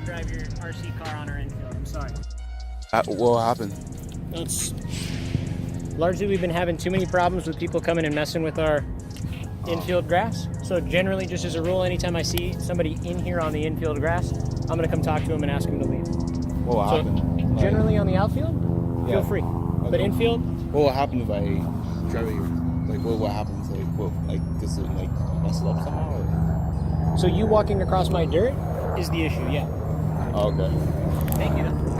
Drive your RC car on our infield. I'm sorry. What happened? It's largely we've been having too many problems with people coming and messing with our infield grass. So generally, just as a rule, anytime I see somebody in here on the infield grass, I'm gonna come talk to them and ask them to leave. What So happened? generally on the outfield, Yeah. feel free. Okay. But infield, What would happen if I drive it? Like, what happens? Like, what? Like, does it like mess it up somehow? Or? so you walking across my dirt is the issue, yeah. Oh, okay. Thank you.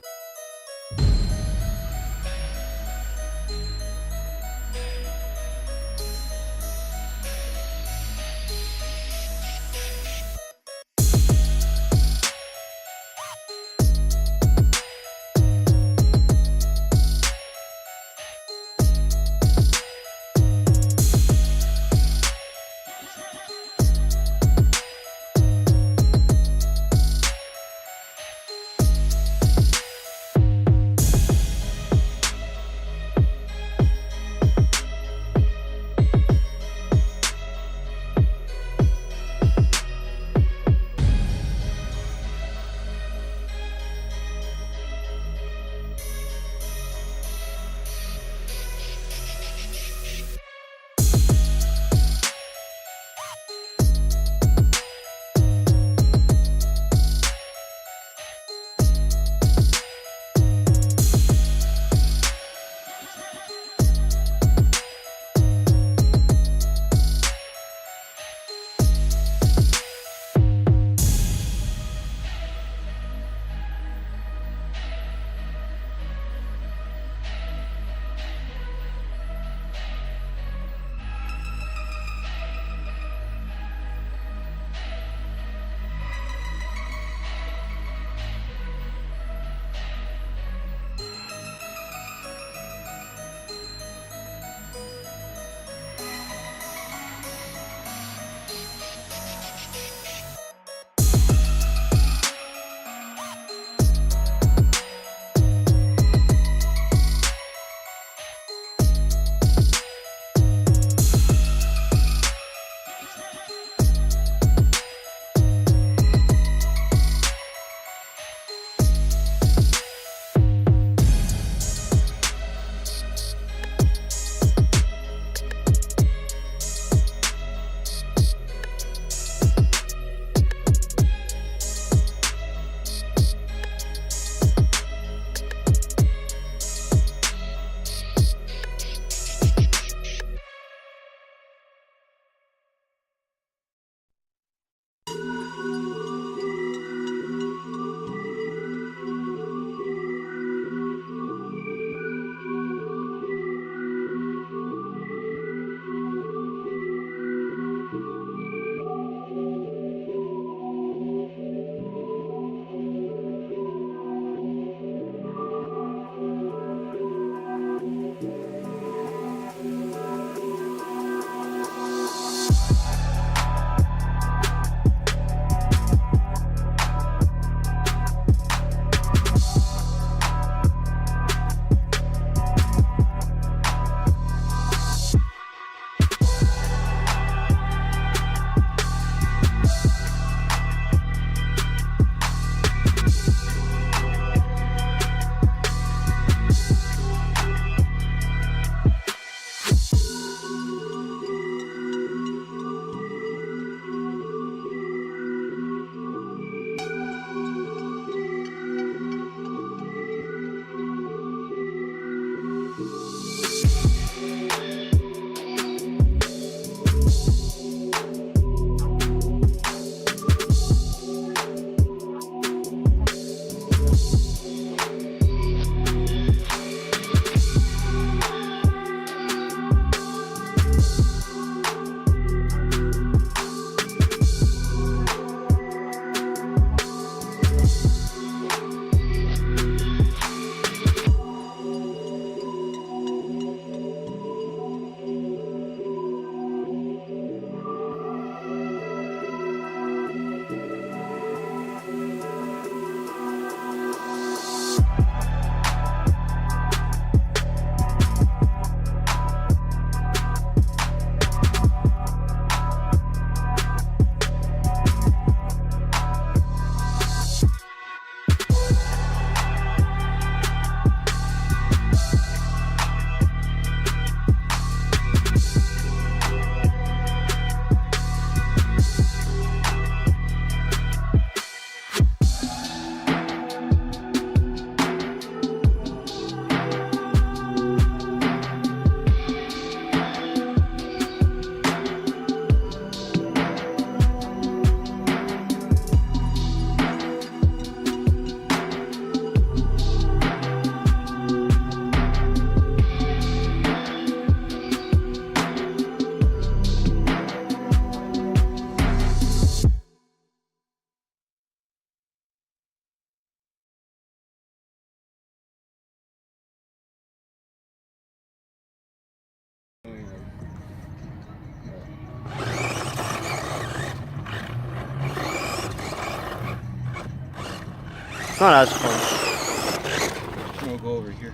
not as fun. We'll go over here.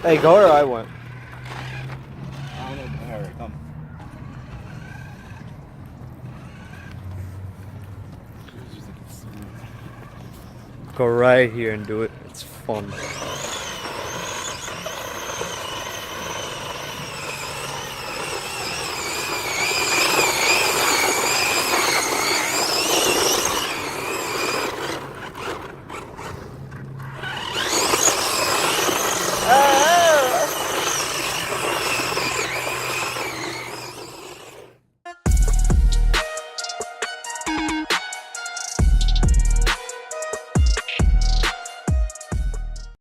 Hey, go where I went. I don't know. Alright, come. Go right here and do it. It's fun.